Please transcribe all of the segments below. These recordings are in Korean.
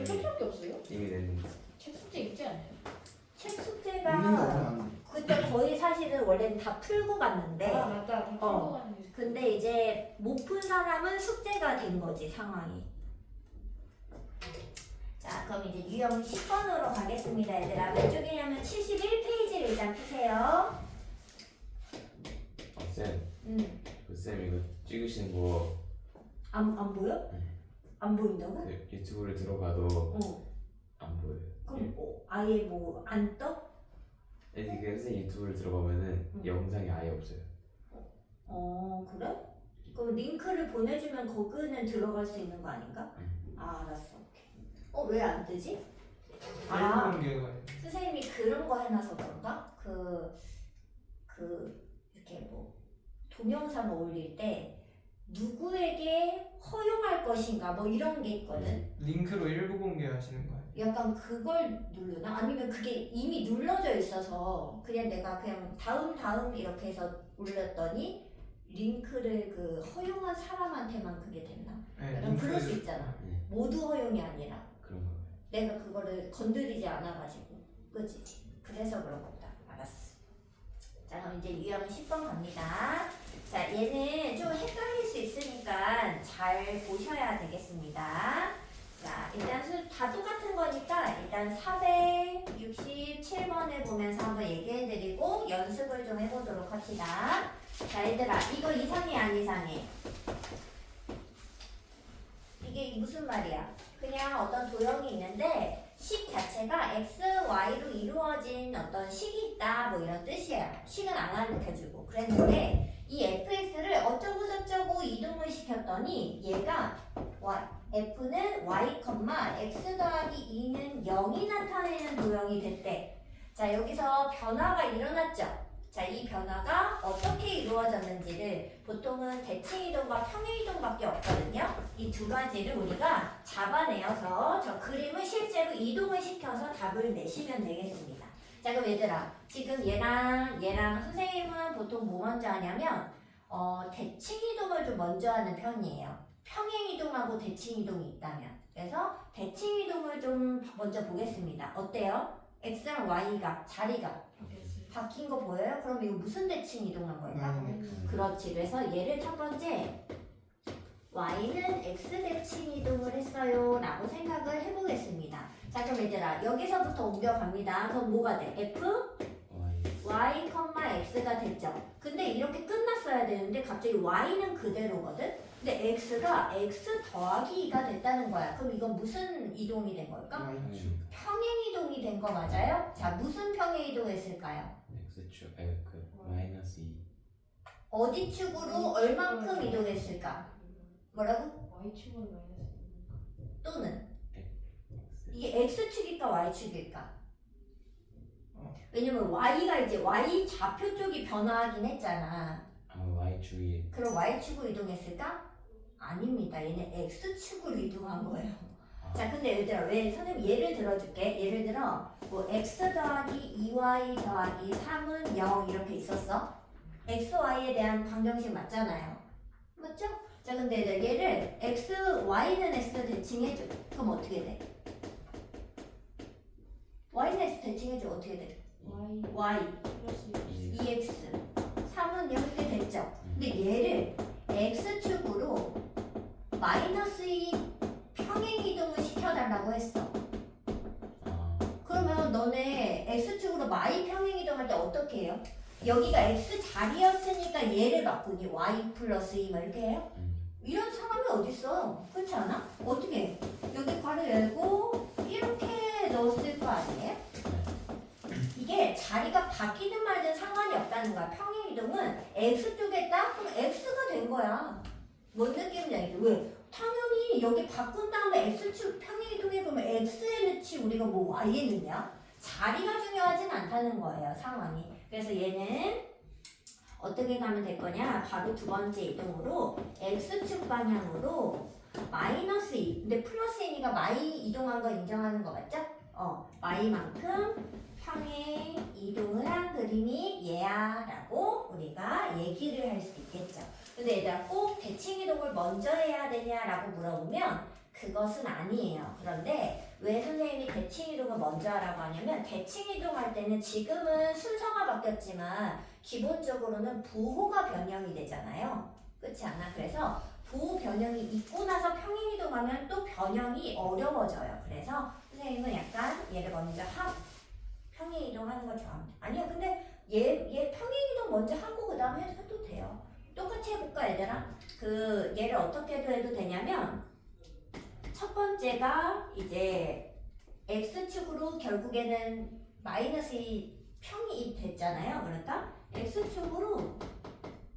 쪽밖에 없어요? 이미 냈는데. 책 숙제 있지 않아요? 책 있는 거 숙제가 같아. 그때 거의 사실은 원래는 다 풀고 갔는데 아 맞다. 다 풀고 가는 게. 근데 이제 못 푼 사람은 숙제가 된 거지 상황이. 자 그럼 이제 유형 10번으로 가겠습니다 얘들아. 몇 쪽이냐면 71페이지를 일단 푸세요. 쌤, 쌤 이거 찍으시는 거 안 보여? 네. 안 보인다고? 그 유튜브를 들어가도 안 보여요. 그럼 아예 뭐 안 떠? 아니 그 선생님 유튜브를 들어가면은 영상이 아예 없어요. 그래? 그럼 링크를 보내주면 거기는 들어갈 수 있는 거 아닌가? 아 알았어. 오케이. 왜 안 뜨지? 아 공개가 선생님이 그런 거 해놔서 그런가? 이렇게 뭐 동영상 올릴 때 누구에게 허용할 것인가 뭐 이런 게 있거든. 링크로 일부 공개하시는 거예요? 약간 그걸 누르나? 아니면 그게 이미 눌러져 있어서 그냥 내가 그냥 다음 이렇게 해서 올렸더니 링크를 그 허용한 사람한테만 그게 됐나? 네, 약간 그럴 수 있잖아. 네. 모두 허용이 아니라 그런 거예요. 내가 그거를 건드리지 않아가지고 그치? 그래서 그런 거다. 알았어. 자 그럼 이제 유형 10번 갑니다. 자 얘는 좀 헷갈릴 수 있으니까 잘 보셔야 되겠습니다. 자 일단 다 똑같은 거니까 일단 467번을 보면서 한번 얘기해드리고 연습을 좀 해보도록 합시다. 자 얘들아 이거 이상해 안 이상해? 이게 무슨 말이야? 그냥 어떤 도형이 있는데 식 자체가 x, y로 이루어진 어떤 식이 있다 뭐 이런 뜻이야. 식은 안 가르쳐주고 그랬는데 이 fx를 어쩌고 저쩌고 이동을 시켰더니 얘가 f는 y, x 더하기 2는 0이 나타내는 도형이 됐대. 자 여기서 변화가 일어났죠. 자, 이 변화가 어떻게 이루어졌는지를 보통은 대칭이동과 평행이동밖에 없거든요. 이 두 가지를 우리가 잡아내어서 저 그림을 실제로 이동을 시켜서 답을 내시면 되겠습니다. 자, 그럼 얘들아, 지금 얘랑 선생님은 보통 뭐 먼저 하냐면 대칭이동을 좀 먼저 하는 편이에요. 평행이동하고 대칭이동이 있다면. 그래서 대칭이동을 좀 먼저 보겠습니다. 어때요? x랑 y가 자리가 바뀐 거 보여요? 그럼 이거 무슨 대칭 이동한 걸까? 그렇지. 그래서 얘를 첫 번째 y는 x 대칭 이동을 했어요 라고 생각을 해보겠습니다. 자 그럼 얘들아 여기서부터 옮겨갑니다. 그럼 뭐가 돼? f y, x가 됐죠. 근데 이렇게 끝났어야 되는데 갑자기 y는 그대로거든? 근데 x가 x 더하기 2가 됐다는 거야. 그럼 이건 무슨 이동이 된 걸까? 평행이동이 된 거 맞아요? 자 무슨 평행이동했을까요? x축 마이너스 2. 어디 축으로 얼만큼 이동했을까? 뭐라고? y축으로 마이너스. 또는 이게 x축일까 y축일까? 왜냐면 y가 이제 y 좌표 쪽이 변화하긴 했잖아. y축이. 그럼 y축으로 이동했을까? 아닙니다. 얘는 x축으로 이동한 거예요. 자 근데 얘들아 왜 선생님 예를 들어줄게. 예를 들어 뭐 x 더하기 2y 더하기 3은 0 이렇게 있었어. x, y에 대한 방정식 맞잖아요. 맞죠? 자 근데 얘를 x, y는 x 대칭해줘. 그럼 어떻게 돼? y는 x 대칭해줘. 어떻게 돼? y 플러스 2x 3은 0 이렇게 됐죠? 근데 얘를 x축으로 마이너스 2 평행이동을 시켜달라고 했어. 그러면 너네 x축으로 y 평행이동할 때 어떻게 해요? 여기가 x 자리였으니까 얘를 바꾸니 y 플러스 2 막 이렇게 해요? 이런 상황이 어딨어? 그렇지 않아? 어떻게 해? 여기 괄호 열고 이렇게 넣었을 거 아니에요? 이게 자리가 바뀌든 말든 상관이 없다는 거야. 평행이동은 x쪽에 딱 그럼 x가 된 거야. 뭔 느낌인지 알겠죠? 왜? 당연히 여기 바꾼 다음에 x축 평행이동해 보면 x에 넣지 우리가 뭐 y에 넣냐? 자리가 중요하진 않다는 거예요. 상황이. 그래서 얘는 어떻게 가면 될 거냐? 바로 두 번째 이동으로 x축 방향으로 마이너스 2 근데 플러스 2니까 마이 이동한 거 인정하는 거 맞죠? 마이만큼 평행 이동을 한 그림이 얘야 라고 우리가 얘기를 할 수 있겠죠. 근데 얘들아 꼭 대칭 이동을 먼저 해야 되냐라고 물어보면 그것은 아니에요. 그런데 왜 왜 선생님이 대칭 이동을 먼저 하라고 하냐면 대칭 이동할 때는 지금은 순서가 바뀌었지만 기본적으로는 부호가 변형이 되잖아요. 그렇지 않아? 그래서 부호 변형이 있고 나서 평행 이동하면 또 변형이 어려워져요. 그래서 선생님은 약간 얘를 먼저 하고 평행 이동하는 걸 좋아합니다. 아니요, 근데 얘 평행 이동 먼저 하고 그 다음에 해도 돼요. 똑같이 해볼까 얘들아? 얘를 어떻게 해도 되냐면 첫 번째가 이제 x축으로 결국에는 마이너스 2 평이 됐잖아요. 그러니까 x축으로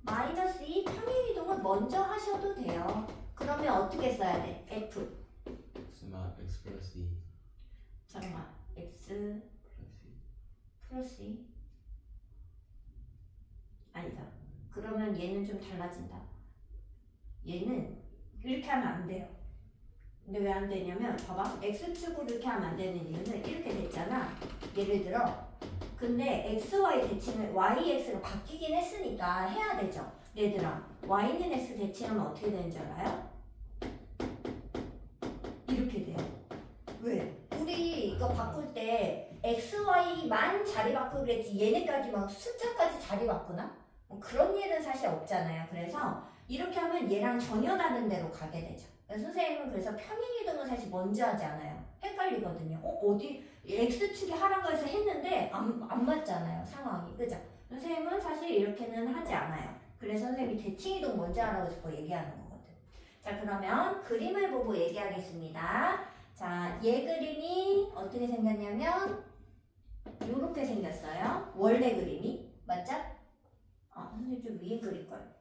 마이너스 2 평행 이동을 먼저 하셔도 돼요. 그러면 어떻게 써야 돼? f x 플러스 2 잠깐만 x 플러스 2 아니다. 그러면 얘는 좀 달라진다. 얘는 이렇게 하면 안 돼요. 근데 왜 안 되냐면 봐봐. x축으로 이렇게 하면 안 되는 이유는 이렇게 됐잖아. 예를 들어 근데 xy 대칭을 yx가 바뀌긴 했으니까 해야 되죠. 얘들아 y는 x 대칭하면 어떻게 되는 줄 알아요? 이렇게 돼요. 왜? 우리 이거 바꿀 때 xy만 자리 바꾸고 그랬지 얘네까지 막 숫자까지 자리 바꾸나? 뭐 그런 일은 사실 없잖아요. 그래서 이렇게 하면 얘랑 전혀 다른 데로 가게 되죠. 선생님은 그래서 평행이동을 사실 먼저 하지 않아요. 헷갈리거든요. 어디 x축이 하라고 해서 했는데 안 맞잖아요. 상황이. 그죠? 선생님은 사실 이렇게는 하지 않아요. 그래서 선생님이 대칭이동 먼저 하라고 해서 얘기하는 거거든. 자, 그러면 그림을 보고 얘기하겠습니다. 자, 얘 그림이 어떻게 생겼냐면 이렇게 생겼어요. 원래 그림이. 맞죠? 선생님 좀 위에 그릴걸.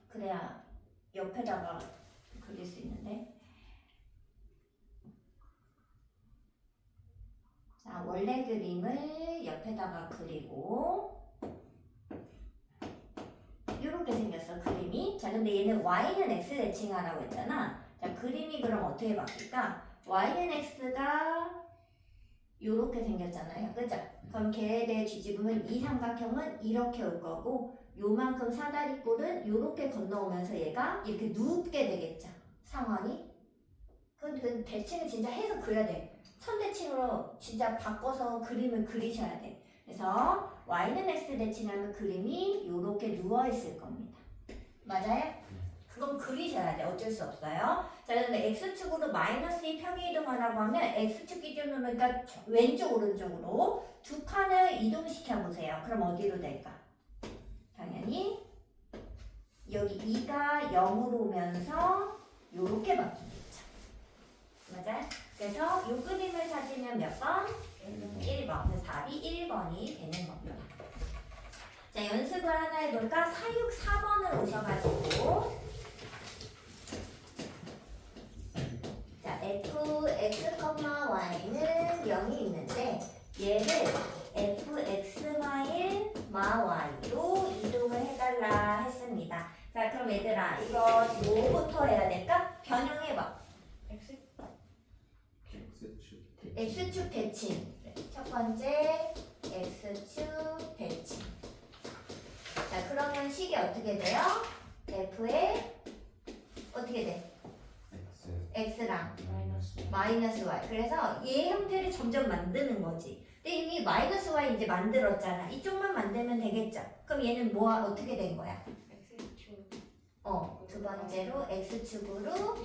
그래야 옆에다가 그릴 수 있는데. 자, 원래 그림을 옆에다가 그리고 이렇게 생겼어, 그림이. 자, 근데 얘는 y는 x 대칭하라고 했잖아. 자, 그림이 그럼 어떻게 바뀔까? y는 x가 이렇게 생겼잖아요. 그죠? 그럼 걔에 대해 뒤집으면 이 삼각형은 이렇게 올 거고 요만큼 사다리꼴은 이렇게 건너오면서 얘가 이렇게 눕게 되겠죠. 상황이. 그 대칭을 진짜 해서 그려야 돼. 선대칭으로 진짜 바꿔서 그림을 그리셔야 돼. 그래서 y는 x 대칭하면 그림이 이렇게 누워 있을 겁니다. 맞아요? 그건 그리셔야 돼. 어쩔 수 없어요. 자, 그런데 x축으로 마이너스 2 평행 이동하라고 하면 x축 기준으로 그러니까 왼쪽 오른쪽으로 두 칸을 이동시켜 보세요. 그럼 어디로 될까? 당연히 여기 2가 0으로 오면서 이렇게 바뀌겠죠. 맞아요? 그래서 이 그림을 찾으면 몇 번? 1번. 그래서 답이 1번이 되는 겁니다. 자, 연습을 하나 해볼까? 4, 6, 4번을 오셔가지고 자, f, x, y는 0이 있는데 얘를 f, x, y, y로 이동을 해달라 했습니다. 자, 그럼 얘들아 이거 뭐부터 해야 될까? 변형해봐. x축 대칭. 첫 번째 x축 대칭. 자, 그러면 식이 어떻게 돼요? f에 어떻게 돼? x랑 마이너스 y. 그래서 얘 형태를 점점 만드는 거지. 근데 이미 마이너스 y 이제 만들었잖아. 이쪽만 만들면 되겠죠? 그럼 얘는 어떻게 된 거야? 두 번째로 x축으로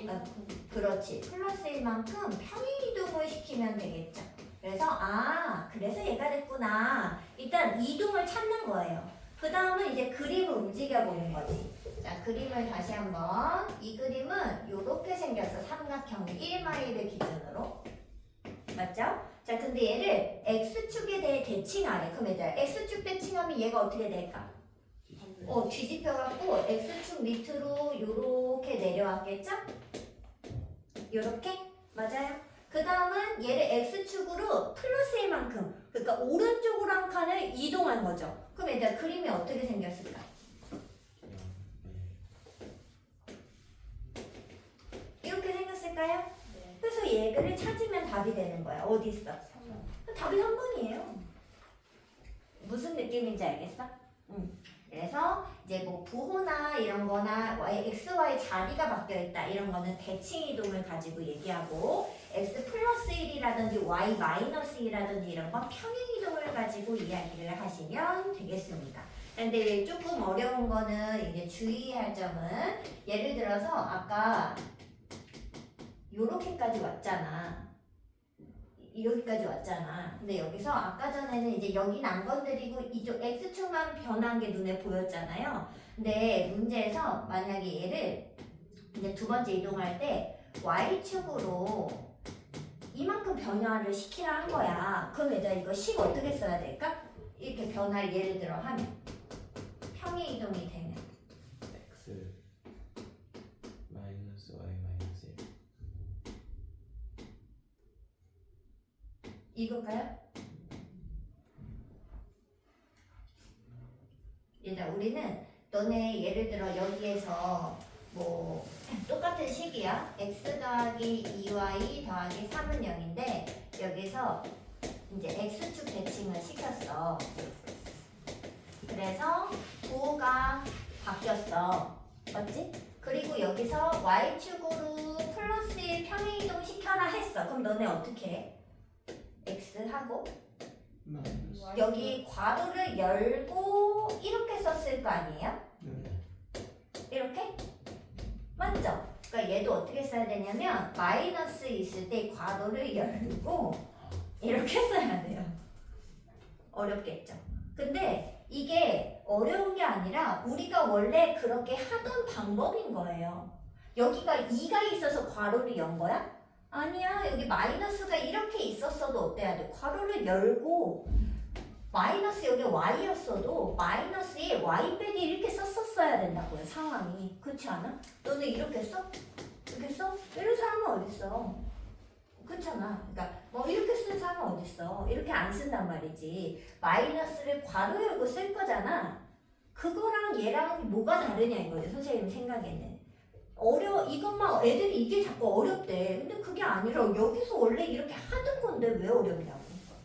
그렇지. 플러스 1만큼 평행 이동을 시키면 되겠죠. 그래서 그래서 얘가 됐구나. 일단 이동을 찾는 거예요. 그 다음은 이제 그림을 움직여 보는 거지. 자, 그림을 다시 한번. 이 그림은 요렇게 생겼어. 삼각형 1마일을 기준으로. 맞죠? 자, 근데 얘를 x축에 대해 대칭하래. 그럼 얘들아 x축 대칭하면 얘가 어떻게 될까? 뒤집혀갖고 x축 밑으로 요렇게 내려왔겠죠? 요렇게? 맞아요? 그 다음은 얘를 x축으로 플러스 1만큼 그러니까 오른쪽으로 한 칸을 이동한 거죠. 그럼 얘들아 그림이 어떻게 생겼을까? 이렇게 생겼을까요? 네. 그래서 얘를 찾으면 답이 되는 거야. 어디 있어? 3번. 답이 3번이에요. 무슨 느낌인지 알겠어? 그래서 이제 뭐 부호나 이런 거나 x, y 자리가 바뀌어 있다 이런 거는 대칭 이동을 가지고 얘기하고 x 플러스 1이라든지 y 마이너스 2라든지 이런 건 평행이동을 가지고 이야기를 하시면 되겠습니다. 근데 조금 어려운 거는 이제 주의할 점은 예를 들어서 아까 요렇게까지 왔잖아. 여기까지 왔잖아. 근데 여기서 아까 전에는 이제 여긴 안 건드리고 이쪽 x축만 변한 게 눈에 보였잖아요. 근데 문제에서 만약에 얘를 이제 두 번째 이동할 때 y축으로 이만큼 변화를 시키라 한 거야. 그럼 얘들아 이거 식 어떻게 써야 될까? 이렇게 변화를 예를 들어 하면 평행 이동이 되면 x 마이너스 y 마이너스 1 이걸까요? 얘들아 우리는 너네 예를 들어 여기에서 뭐 똑같은 식이야. x 더하기 2y 더하기 3은 0인데 여기서 이제 x축 대칭을 시켰어. 그래서 9가 바뀌었어. 맞지? 그리고 여기서 y축으로 플러스 1 평행이동 시켜라 했어. 그럼 너네 어떻게 해? x하고 마이너스. 여기 괄호를 열고 이렇게 썼을 거 아니에요? 네. 이렇게? 맞죠? 그러니까 얘도 어떻게 써야 되냐면 마이너스 있을 때 괄호를 열고 이렇게 써야 돼요. 어렵겠죠? 근데 이게 어려운 게 아니라 우리가 원래 그렇게 하던 방법인 거예요. 여기가 2가 있어서 괄호를 연 거야? 아니야. 여기 마이너스가 이렇게 있었어도 어때야 돼? 괄호를 열고 마이너스 여기 y였어도 마이너스에 y 빼기 이렇게 썼었어야 된다고요. 상황이. 그렇지 않아? 너는 이렇게 써? 이렇게 써? 이런 사람은 어딨어? 그렇잖아. 그러니까 뭐 이렇게 쓰는 사람은 어딨어? 이렇게 안 쓴단 말이지. 마이너스를 괄호 열고 쓸 거잖아. 그거랑 얘랑 뭐가 다르냐 이거예요. 선생님 생각에는. 이것만 애들이 이게 자꾸 어렵대. 근데 그게 아니라 여기서 원래 이렇게 하던 건데 왜 어렵냐고.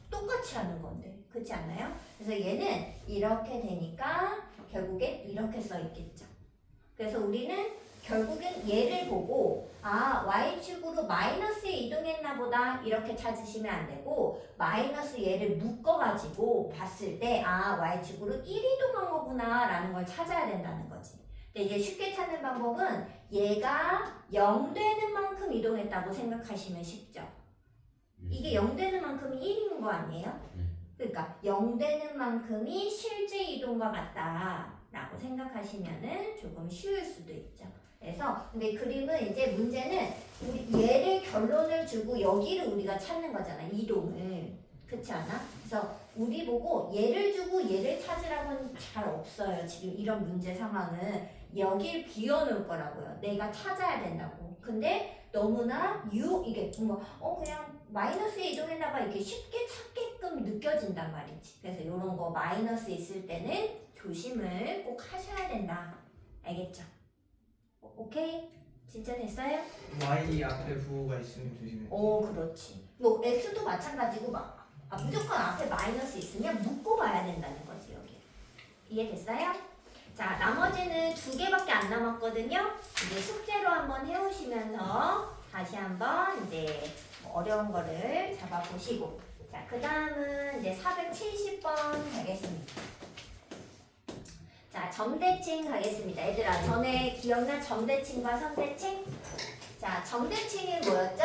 똑같이 하는 건데. 그렇지 않나요? 그래서 얘는 이렇게 되니까 결국에 이렇게 써 있겠죠. 그래서 우리는 결국엔 얘를 보고 y축으로 마이너스에 이동했나 보다 이렇게 찾으시면 안 되고 마이너스 얘를 묶어가지고 봤을 때 y축으로 1 이동한 거구나 라는 걸 찾아야 된다는 거지. 근데 이제 쉽게 찾는 방법은 얘가 0 되는 만큼 이동했다고 생각하시면 쉽죠. 이게 0 되는 만큼이 1인 거 아니에요? 그러니까 0 되는 만큼이 실제 이동과 같다라고 생각하시면은 조금 쉬울 수도 있죠. 그래서 근데 그림은 이제 문제는 우리 얘를 결론을 주고 여기를 우리가 찾는 거잖아. 이동을. 그렇지 않아? 그래서 우리 보고 얘를 주고 얘를 찾으라고는 잘 없어요. 지금 이런 문제 상황은 여길 비워놓을 거라고요. 내가 찾아야 된다고. 근데 너무나 이게 뭔가 그냥 마이너스에 이동했나봐 이렇게 쉽게 찾게끔 느껴진단 말이지. 그래서 이런 거 마이너스 있을 때는 조심을 꼭 하셔야 된다. 알겠죠? 오케이? 진짜 됐어요? y 앞에 부호가 있으면 조심해. 그렇지. 뭐 x도 마찬가지고 무조건 앞에 마이너스 있으면 묶고 봐야 된다는 거지 여기. 이해됐어요? 자, 나머지는 2개밖에 안 남았거든요. 이제 숙제로 한번 해오시면서 다시 한번 이제 어려운 거를 잡아보시고. 자, 그 다음은 이제 470번 가겠습니다. 자, 점대칭 가겠습니다. 얘들아, 전에 기억나? 점대칭과 선대칭? 자, 점대칭이 뭐였죠?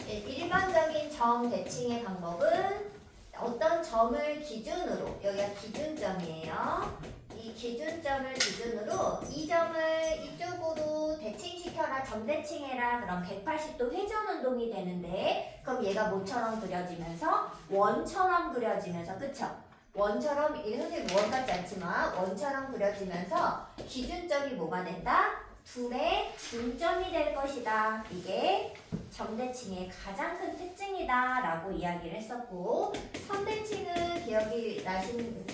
일반적인 점대칭의 방법은 어떤 점을 기준으로, 여기가 기준점이에요. 이 기준점을 기준으로 이 점을 이쪽으로 대칭시켜라, 점대칭해라. 그럼 180도 회전 운동이 되는데, 그럼 얘가 뭐처럼 그려지면서? 원처럼 그려지면서, 그쵸? 원처럼, 이 선생님 원 같지 않지만 원처럼 그려지면서 기준점이 뭐가 된다? 둘의 중점이 될 것이다. 이게 점대칭의 가장 큰 특징이다 라고 이야기를 했었고, 선대칭은 기억이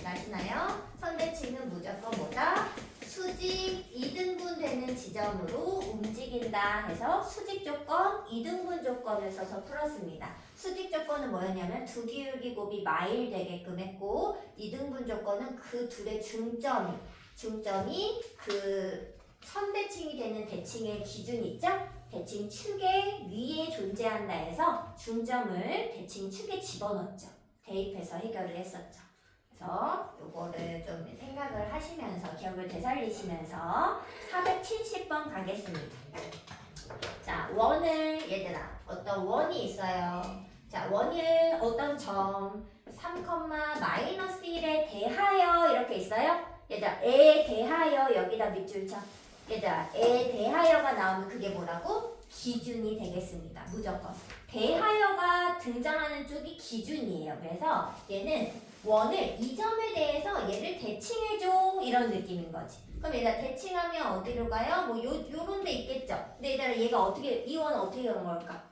나시나요? 선대칭은 무조건 뭐다? 수직 2등분 되는 지점으로 움직인다 해서 수직 조건, 2등분 조건을 써서 풀었습니다. 수직 조건은 뭐였냐면 두 기울기 곱이 마일 되게끔 했고, 2등분 조건은 그 둘의 중점이 그 선대칭이 되는 대칭의 기준 있죠? 대칭 축의 위에 존재한다 해서 중점을 대칭 축에 집어넣었죠. 대입해서 해결을 했었죠. 그래서 요거를 좀 생각을 하시면서 기억을 되살리시면서 470번 가겠습니다. 자, 원을 얘들아 어떤 원이 있어요. 자, 원을 어떤 점 3, 마이너스 1에 대하여 이렇게 있어요. 얘들아 에 대하여 여기다 밑줄 쳐. 얘들아 에 대하여가 나오면 그게 뭐라고? 기준이 되겠습니다. 무조건 대하여가 등장하는 쪽이 기준이에요. 그래서 얘는 원을 이 점에 대해서 얘를 대칭해줘 이런 느낌인 거지. 그럼 얘가 대칭하면 어디로 가요? 뭐 요런 데 있겠죠. 근데 얘들아 얘가 어떻게 이 원은 어떻게 가는 걸까?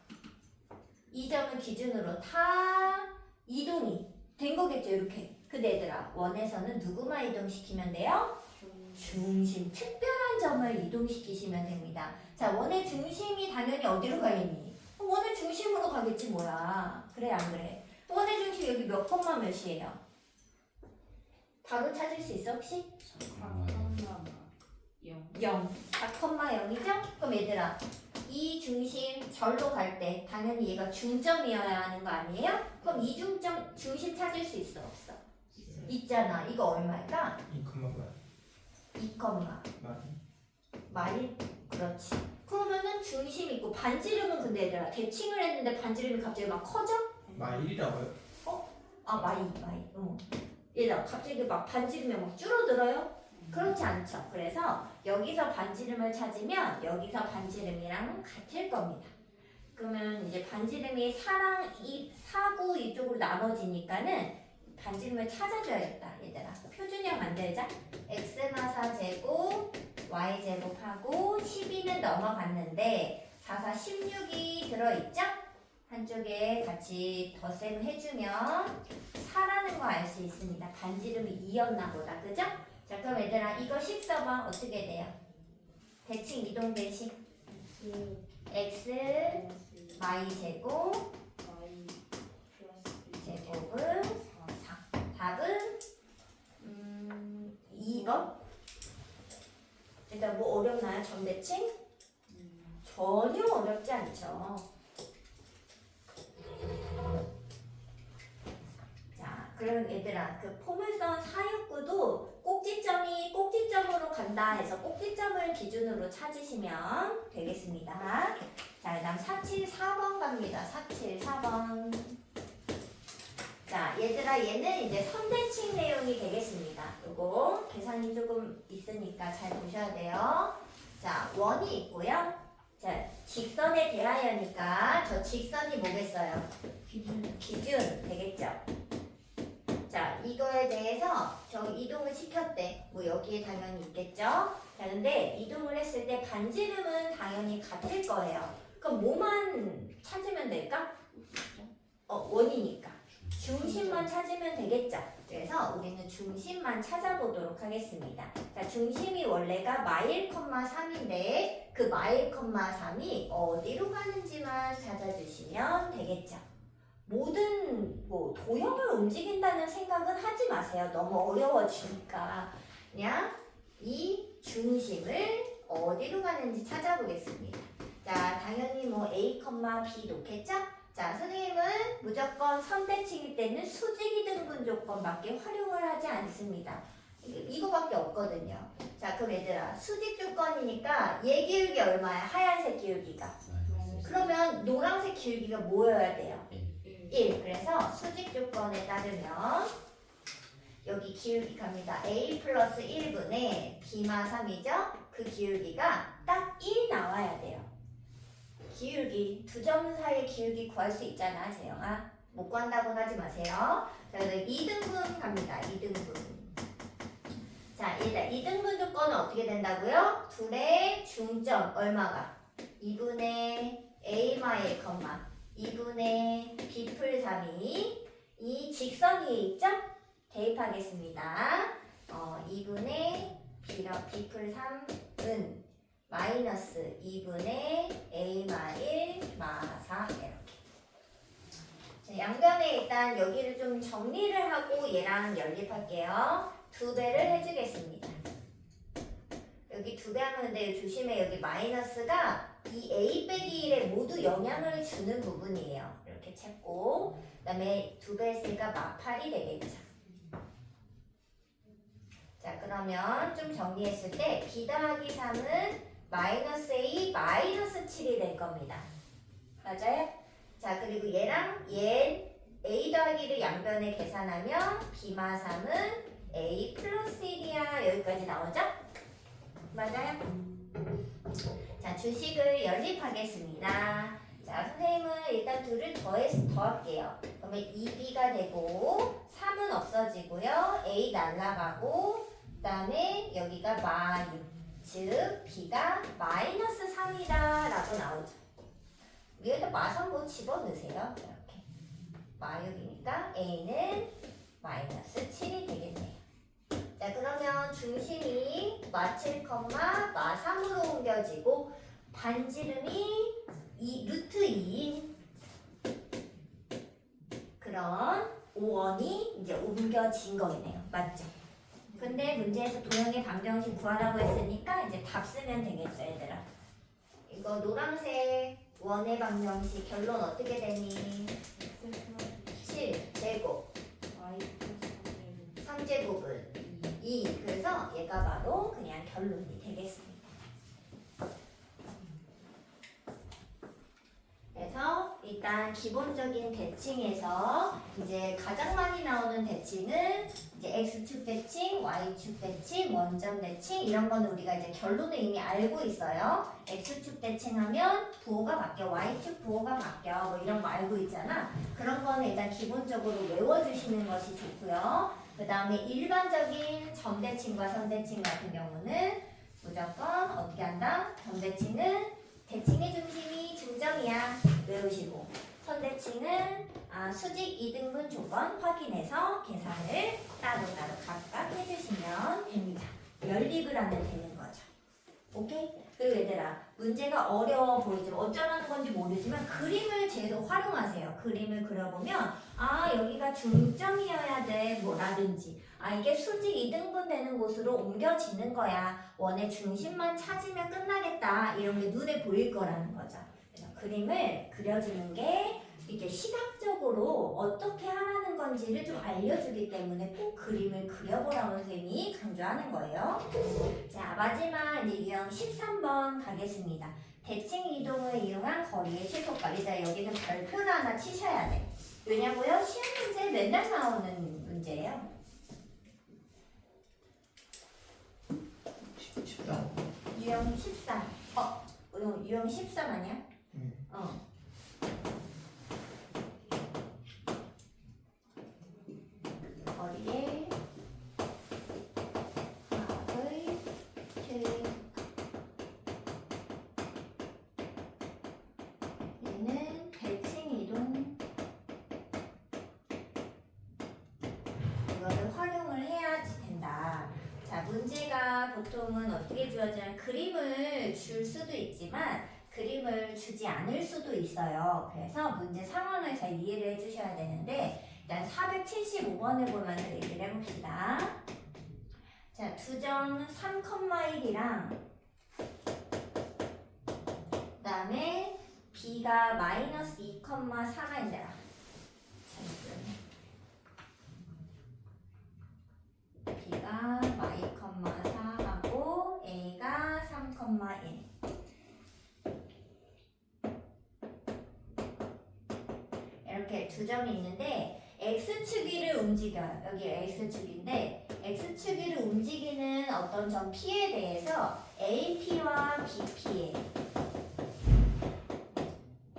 이 점을 기준으로 다 이동이 된 거겠죠. 이렇게. 근데 얘들아 원에서는 누구만 이동시키면 돼요? 중심, 특별한 점을 이동시키시면 됩니다. 자, 원의 중심이 당연히 어디로 가겠니? 원의 중심으로 가겠지 뭐야. 그래 안 그래? 원의 중심 여기 몇 콤마 몇이에요? 바로 찾을 수 있어 혹시? 0. 4,0이죠? 그럼 얘들아 이 중심 절로 갈 때 당연히 얘가 중점이어야 하는 거 아니에요? 그럼 이 중심 찾을 수 있어 없어? 있잖아. 이거 얼마일까? 2, 마일? 그렇지. 그러면은 중심 있고 반지름은 근데 얘들아 대칭을 했는데 반지름이 갑자기 막 커져? 마일이라고요? 아 마일. 응. 얘들아 갑자기 막 반지름이 막 줄어들어요? 그렇지 않죠. 그래서 여기서 반지름을 찾으면 여기서 반지름이랑 같을 겁니다. 그러면 이제 반지름이 4구 이쪽으로 나눠지니까는 반지름을 찾아줘야겠다. 얘들아 표준형 만들자. x마 4제곱 y제곱하고 12는 넘어갔는데 4, 16이 들어있죠? 한쪽에 같이 덧셈 해주면 4라는 거 알 수 있습니다. 반지름이 2였나 보다. 그죠? 자 그럼 얘들아 이거 식 써봐. 어떻게 돼요? 대칭 이동 대식 x y제곱 제곱은 4. 답은 2번. 일단 뭐 어렵나요? 점대칭? 전혀 어렵지 않죠. 자, 그럼 얘들아 그 포물선 사육구도 꼭지점으로 간다 해서 꼭지점을 기준으로 찾으시면 되겠습니다. 자, 그 다음 474번 갑니다. 474번. 자, 얘들아 얘는 이제 선대칭 내용이 되겠습니다. 요거 계산이 조금 있으니까 잘 보셔야 돼요. 자, 원이 있고요. 자, 직선에 대하여니까 저 직선이 뭐겠어요? 기준 되겠죠? 자, 이거에 대해서 저 이동을 시켰대. 뭐 여기에 당연히 있겠죠? 자, 근데 이동을 했을 때 반지름은 당연히 같을 거예요. 그럼 뭐만 찾으면 될까? 원이니까. 중심만 찾으면 되겠죠? 그래서 우리는 중심만 찾아보도록 하겠습니다. 자, 중심이 원래가 마일, 3인데 그 마일, 3이 어디로 가는지만 찾아주시면 되겠죠? 모든 뭐 도형을 움직인다는 생각은 하지 마세요. 너무 어려워지니까. 그냥 이 중심을 어디로 가는지 찾아보겠습니다. 자, 당연히 뭐 A, B 놓겠죠? 자, 선생님은 무조건 선대칭일 때는 수직이 등분 조건밖에 활용을 하지 않습니다. 이거밖에 없거든요. 자, 그럼 얘들아 수직 조건이니까 얘 기울기 얼마야? 하얀색 기울기가. 그러면 노란색 기울기가 뭐여야 돼요? 1. 그래서 수직 조건에 따르면 여기 기울기 갑니다. A 플러스 1분의 B마 3이죠? 그 기울기가 딱 1 나와야 돼요. 기울기, 두 점 사이의 기울기 구할 수 있잖아, 재영아. 못 구한다고 하지 마세요. 자, 그래서 2등분 갑니다. 2등분. 자, 일단 2등분 조건은 어떻게 된다고요? 둘의 중점 얼마가? 2분의 A-1, 2분의 B풀 3이 이 직선이 있죠? 대입하겠습니다. 2분의 B풀 3은 마이너스 2분의 A-1 마4 이렇게. 자, 양변에 일단 여기를 좀 정리를 하고 얘랑 연립할게요. 2배를 해주겠습니다. 여기 2배 하면 근데 조심해. 여기 마이너스가 이 a 빼기 1에 모두 영향을 주는 부분이에요. 이렇게 찾고 그 다음에 2배 했으니까 마팔이 되겠죠. 자 그러면 좀 정리했을 때 b 더하기 3은 마이너스 a 마이너스 7이 될 겁니다. 맞아요? 자 그리고 얘랑 얘 a 더하기를 양변에 계산하면 b마 3은 a 플러스 1이야. 여기까지 나오죠? 맞아요? 자 주식을 연립하겠습니다. 자 선생님은 일단 둘을 더할게요. 그러면 2b가 되고 3은 없어지고요. a 날라가고 그 다음에 여기가 마6 즉 b가 마이너스 3이다 라고 나오죠. 여기다 마선고 집어넣으세요. 이렇게 마6이니까 a는 마이너스 7이 되겠네요. 자 그러면 중심이 마7, 마3으로 옮겨지고 반지름이 루트 2인 그런 5원이 이제 옮겨진 거네요. 맞죠? 근데 문제에서 도형의 방정식 구하라고 했으니까 이제 답 쓰면 되겠죠 얘들아. 이거 노란색 원의 방정식 결론 어떻게 되니? 7제곱 3제곱은 2 그래서 얘가 바로 그냥 결론이 되겠습니다. 그래서 일단 기본적인 대칭에서 이제 가장 많이 나오는 대칭은 이제 x축 대칭, y축 대칭, 원점 대칭 이런 거는 우리가 이제 결론을 이미 알고 있어요. x축 대칭하면 부호가 바뀌어, y축 부호가 바뀌어 뭐 이런 거 알고 있잖아. 그런 거는 일단 기본적으로 외워주시는 것이 좋고요. 그 다음에 일반적인 점대칭과 선대칭 같은 경우는 무조건 어떻게 한다? 점대칭은 대칭의 중심이 중점이야. 외우시고 선대칭은 수직 2등분 조건 확인해서 계산을 따로따로 각각 해주시면 됩니다. 연립을 하면 되는 거죠. 오케이? 그리고 얘들아 문제가 어려워 보이지만 어쩌라는 건지 모르지만 그림을 계속 활용하세요. 그림을 그려보면 여기가 중점이어야 돼 뭐라든지 이게 수직 2등분 되는 곳으로 옮겨지는 거야. 원의 중심만 찾으면 끝나겠다. 이런 게 눈에 보일 거라는 거죠. 그래서 그림을 그려주는 게 이게 시각적으로 어떻게 하라는 건지를 좀 알려주기 때문에 꼭 그림을 그려보라고 선생님이 강조하는 거예요. 자 마지막 이제 유형 13번 가겠습니다. 대칭 이동을 이용한 거리의 최소값. 일단 여기는 별표를 하나 치셔야 돼. 왜냐고요? 시험 문제에 맨날 나오는 문제예요. 쉽다. 유형 13. 유형 13 아니야? 거리의 값의 얘는 대칭 이동 이거를 활용을 해야 된다. 자 문제가 보통은 어떻게 주어지냐면 그림을 줄 수도 있지만 그림을 주지 않을 수도 있어요. 그래서 문제 상황을 잘 이해를 해주셔야 되는데 일단 475번을 보면서 얘기를 해봅시다. 자, 두 점 3,1이랑 그 다음에 b가 마이너스 2,4인데라. b가 y,4하고 a가 3,1. 이렇게 두 점이 있는데 x축 위를 움직여요. 여기 x축인데 x축 위를 움직이는 어떤 점 P에 대해서 AP와 BP의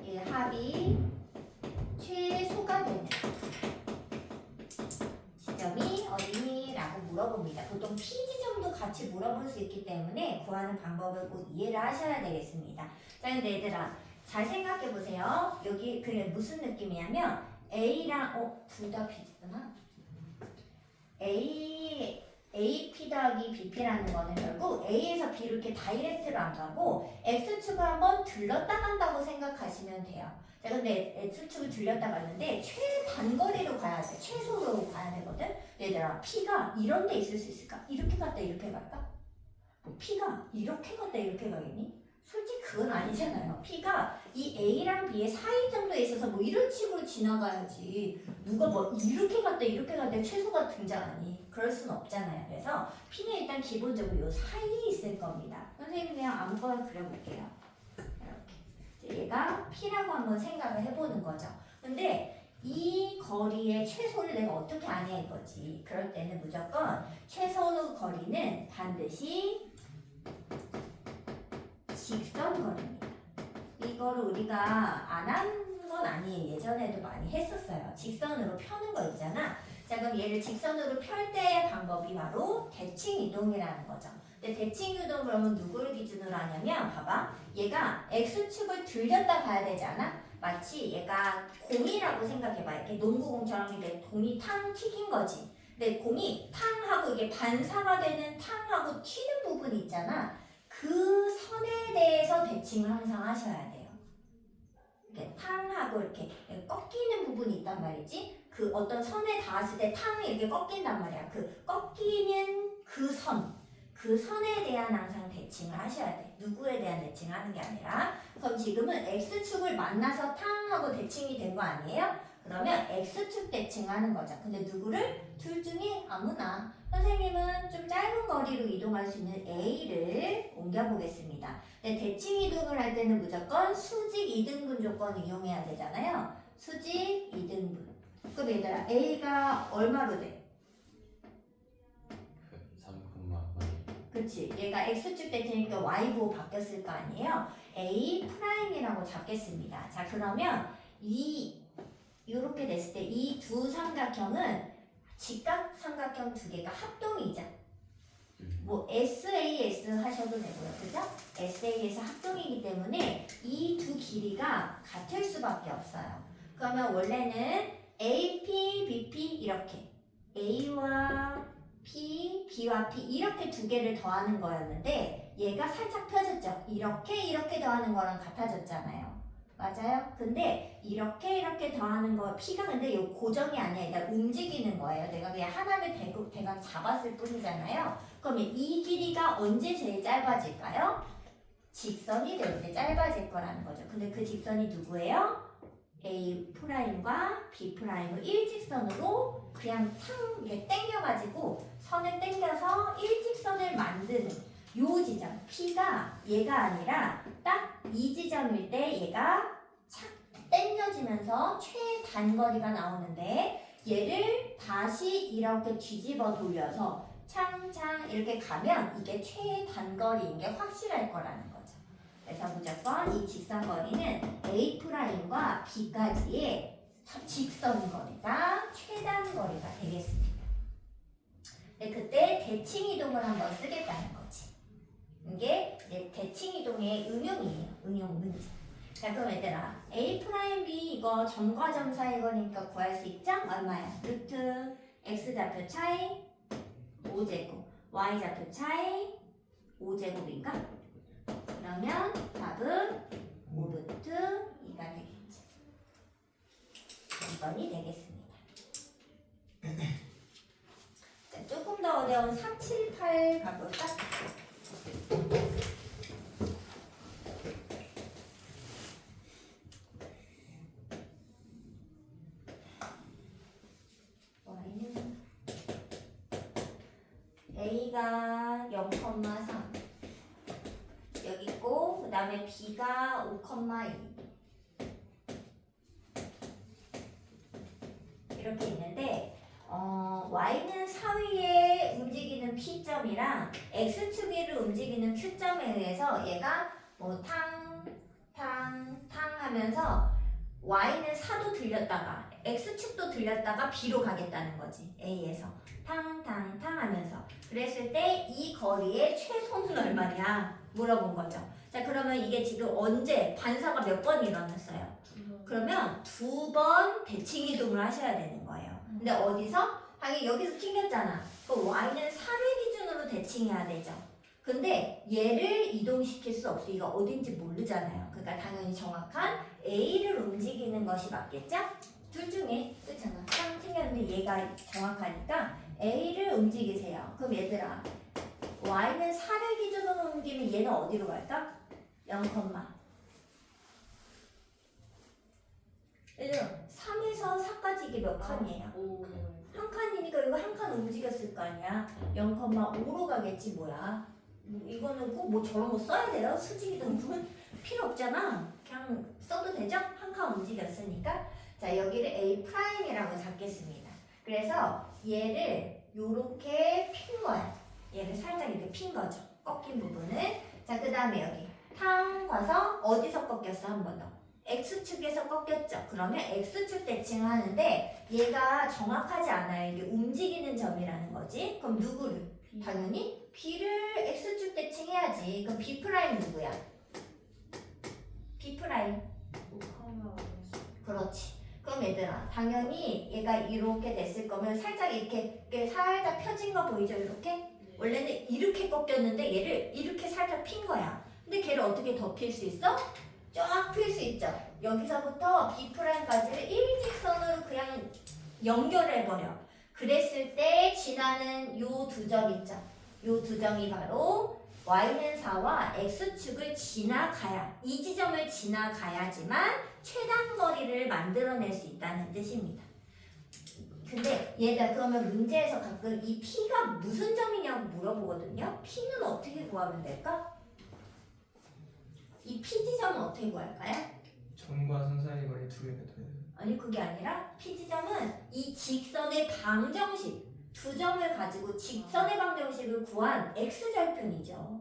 이 합이 최소가 되는 지점이 어디니? 라고 물어봅니다. 보통 P 지점도 같이 물어볼 수 있기 때문에 구하는 방법을 꼭 이해를 하셔야 되겠습니다. 자, 근데 얘들아 잘 생각해 보세요. 여기 그게 무슨 느낌이냐면 A랑 둘 다 B구나. AP 더하기 BP라는 거는 결국 A에서 B로 이렇게 다이렉트로 안 가고 X축을 한번 들렀다 간다고 생각하시면 돼요. 자, 근데 X축을 들렸다 갔는데 최단거리로 가야 돼. 최소로 가야 되거든. 얘들아, P가 이런 데 있을 수 있을까? 이렇게 갔다 이렇게 갈까? P가 이렇게 갔다 이렇게 가겠니? 솔직히 그건 아니잖아요. P가 이 A랑 B의 사이 정도에 있어서 뭐 이런 식으로 지나가야지 누가 뭐 이렇게 갔다 최소가 등장하니 그럴 순 없잖아요. 그래서 P는 일단 기본적으로 요 사이에 있을 겁니다. 선생님 그냥 아무거나 그려볼게요. 이렇게 얘가 P라고 한번 생각을 해보는 거죠. 근데 이 거리의 최소를 내가 어떻게 아냐 이거지. 그럴 때는 무조건 최소 거리는 반드시 직선 거리입니다. 이거를 우리가 안 한 건 아니에요. 예전에도 많이 했었어요. 직선으로 펴는 거 있잖아. 자, 그럼 얘를 직선으로 펼 때의 방법이 바로 대칭 이동이라는 거죠. 근데 대칭 이동 그러면 누구를 기준으로 하냐면 봐봐. 얘가 x축을 들렸다 가야 되지 않아? 마치 얘가 공이라고 생각해봐. 이렇게 농구공처럼 이렇게 공이 탕 튀긴 거지. 근데 공이 탕하고 이게 반사가 되는 탕하고 튀는 부분이 있잖아. 그 선에 대해서 대칭을 항상 하셔야 돼요. 이렇게 탕하고 이렇게 꺾이는 부분이 있단 말이지. 그 어떤 선에 닿았을 때 탕이 이렇게 꺾인단 말이야. 그 꺾이는 그 선에 대한 항상 대칭을 하셔야 돼. 누구에 대한 대칭을 하는 게 아니라. 그럼 지금은 x축을 만나서 탕하고 대칭이 된 거 아니에요? 그러면 x축 대칭하는 거죠. 근데 누구를? 둘 중에 아무나. 선생님은 좀 짧은 거리로 이동할 수 있는 A를 옮겨보겠습니다. 근데 대칭 이동을 할 때는 무조건 수직 이등분 조건을 이용해야 되잖아요. 수직 이등분. 그럼 얘들아 A가 얼마로 돼? 3,1. 그치. 얘가 x축 대칭이니까 y보 바뀌었을 거 아니에요? A 프라임이라고 잡겠습니다. 자, 그러면 이렇게 됐을 때 이 두 삼각형은 직각 삼각형 두 개가 합동이자. 뭐 SAS 하셔도 되고요. 그죠? SA에서 합동이기 때문에 이 두 길이가 같을 수밖에 없어요. 그러면 원래는 AP, BP 이렇게 A와 P, B와 P 이렇게 두 개를 더하는 거였는데 얘가 살짝 펴졌죠. 이렇게 더하는 거랑 같아졌잖아요. 맞아요? 근데 이렇게 더하는 거 P가 근데 요 고정이 아니야. 일단 움직이는 거예요. 내가 그냥 하나를 대강 잡았을 뿐이잖아요. 그러면 이 길이가 언제 제일 짧아질까요? 직선이 될 때 짧아질 거라는 거죠. 근데 그 직선이 누구예요? A 프라임과 B 프라임을 일직선으로 그냥 탕 이렇게 당겨가지고 선을 당겨서 일직선을 만드는 요 지점 P가 얘가 아니라 딱 이 지점일 때 얘가 착 당겨지면서 최단거리가 나오는데 얘를 다시 이렇게 뒤집어 돌려서 창창 이렇게 가면 이게 최단거리인 게 확실할 거라는 거죠. 그래서 무조건 이 직선거리는 A 프라임과 B까지의 직선거리가 최단거리가 되겠습니다. 네, 그때 대칭 이동을 한번 쓰겠다는 거지. 이게 대칭 이동의 응용이에요. 응용 문제. 자, 그럼 얘들아 A 프라임 B 이거 점과 점 사이 거니까 구할 수 있죠? 얼마야? 루트 X 좌표 차이 5제곱 Y 좌표 차이 5제곱인가? 그러면 답은 5루트 2가 되겠죠. 2번이 되겠습니다. 자, 조금 더 어려운 4, 7, 8 가볼까? Y는 A가 0,3 여기 있고 그 다음에 B가 5,2 이렇게 있는데 Y는 사위에 움직이는 P점이랑 X축 위를 움직이는 Q점에 의해서 얘가 뭐 탕 하면서 Y는 4도 들렸다가 X축도 들렸다가 B로 가겠다는 거지. A에서 탕 하면서 그랬을 때 이 거리의 최소는 얼마냐 물어본 거죠. 자, 그러면 이게 지금 언제 반사가 몇 번 일어났어요? 그러면 2번 대칭 이동을 하셔야 되는 거예요. 근데 어디서? 당연히 여기서 튕겼잖아. 그럼 Y는 4를 기준으로 대칭해야 되죠. 근데 얘를 이동시킬 수 없어. 이거 어딘지 모르잖아요. 그러니까 당연히 정확한 A를 움직이는 것이 맞겠죠? 둘 중에 그렇잖아. 딱 튕겼는데 얘가 정확하니까 A를 움직이세요. 그럼 얘들아 Y는 4를 기준으로 옮기면 얘는 어디로 갈까? 0, 얘들아 3에서 4까지 이게 몇 칸이에요? 오. 한 칸이니까 이거 한 칸 움직였을 거 아니야. 0,5로 가겠지 뭐야. 이거는 꼭 뭐 저런 거 써야 돼요? 수직이 등분 필요 없잖아. 그냥 써도 되죠? 한 칸 움직였으니까. 자, 여기를 A'이라고 잡겠습니다. 그래서 얘를 요렇게 핀 거야. 얘를 살짝 이렇게 핀 거죠. 꺾인 부분을. 자, 그 다음에 여기 탕 가서 어디서 꺾였어? 한 번 더. X축에서 꺾였죠. 그러면 X축 대칭을 하는데 얘가 정확하지 않아요. 이게 움직이는 점이라는 거지. 그럼 누구를? 당연히 B를 X축 대칭해야지. 그럼 B 프라임 누구야? B 프라임. 그렇지. 그럼 얘들아, 당연히 얘가 이렇게 됐을 거면 살짝 이렇게 살짝 펴진 거 보이죠? 이렇게? 원래는 이렇게 꺾였는데 얘를 이렇게 살짝 핀 거야. 근데 걔를 어떻게 더 필 수 있어? 쫙 필 수 있죠. 여기서부터 B'까지를 일직선으로 그냥 연결해버려. 그랬을 때 지나는 요 두 점 있죠. 요 두 점이 바로 Y는 4와 X축을 지나가야, 이 지점을 지나가야지만 최단 거리를 만들어낼 수 있다는 뜻입니다. 근데 얘가 그러면 문제에서 가끔 이 P가 무슨 점이냐고 물어보거든요. P는 어떻게 구하면 될까? 이 P 지점은 어떻게 구할까요? 점과 선 사이 거리 두 개가 더해서 아니 그게 아니라 P 지점은 이 직선의 방정식 두 점을 가지고 직선의 방정식을 구한 X절편이죠.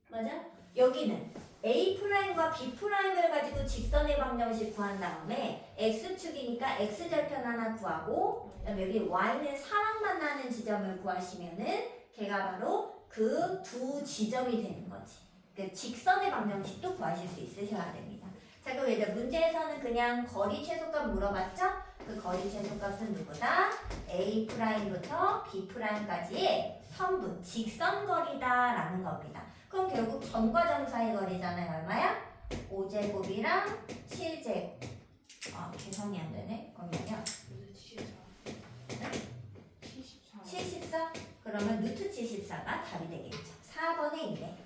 맞아? 여기는 A'과 B'을 가지고 직선의 방정식 구한 다음에 X축이니까 X절편 하나 구하고 그다음에 여기 Y는 4랑 만나는 지점을 구하시면은 걔가 바로 그 두 지점이 되는 거지. 그 직선의 방정식도 구하실 수 있으셔야 됩니다. 자, 그럼 얘들 문제에서는 그냥 거리 최소값 물어봤죠? 그 거리 최소값은 누구다? A'부터 B'까지의 선분, 직선거리다라는 겁니다. 그럼 결국 점과 점 사이 거리잖아요. 얼마야? 5제곱이랑 7제곱. 계산이 안 되네. 그러면요. 74? 그러면 루트 74가 답이 되겠죠. 4번에 있네.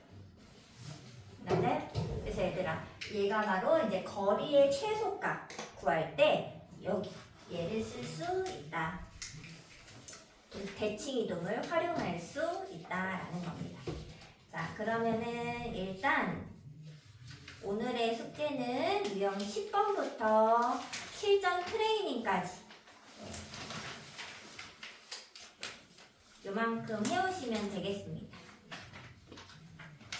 그래서 얘들아, 얘가 바로 이제 거리의 최소값 구할 때 여기 얘를 쓸 수 있다. 대칭 이동을 활용할 수 있다라는 겁니다. 자, 그러면은 일단 오늘의 숙제는 유형 10번부터 실전 트레이닝까지 요만큼 해오시면 되겠습니다.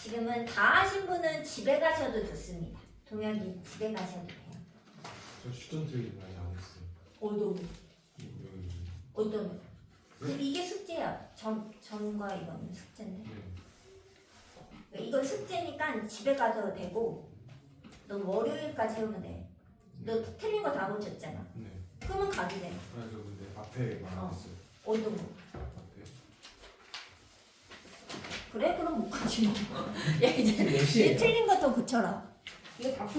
지금은 다 하신 분은 집에 가셔도 좋습니다. 동혁이 집에 가셔도 돼요. 저 추천 드리기 많이 안 했어요. 어떤 여기. 어떤 이게 숙제야. 점과 이거는 숙제인데. 네. 이건 숙제니까 집에 가도 되고 너 월요일까지 해오면 돼. 너 틀린 거 다 고쳤잖아. 네. 그러면 가도 돼. 그래서 근데 앞에 말했어요. 어떤 거? 앞에. 그래? 그럼 못 가지 뭐. 야 이제 몇 시에요? 틀린 거 더 고쳐라. 이거 다 풀.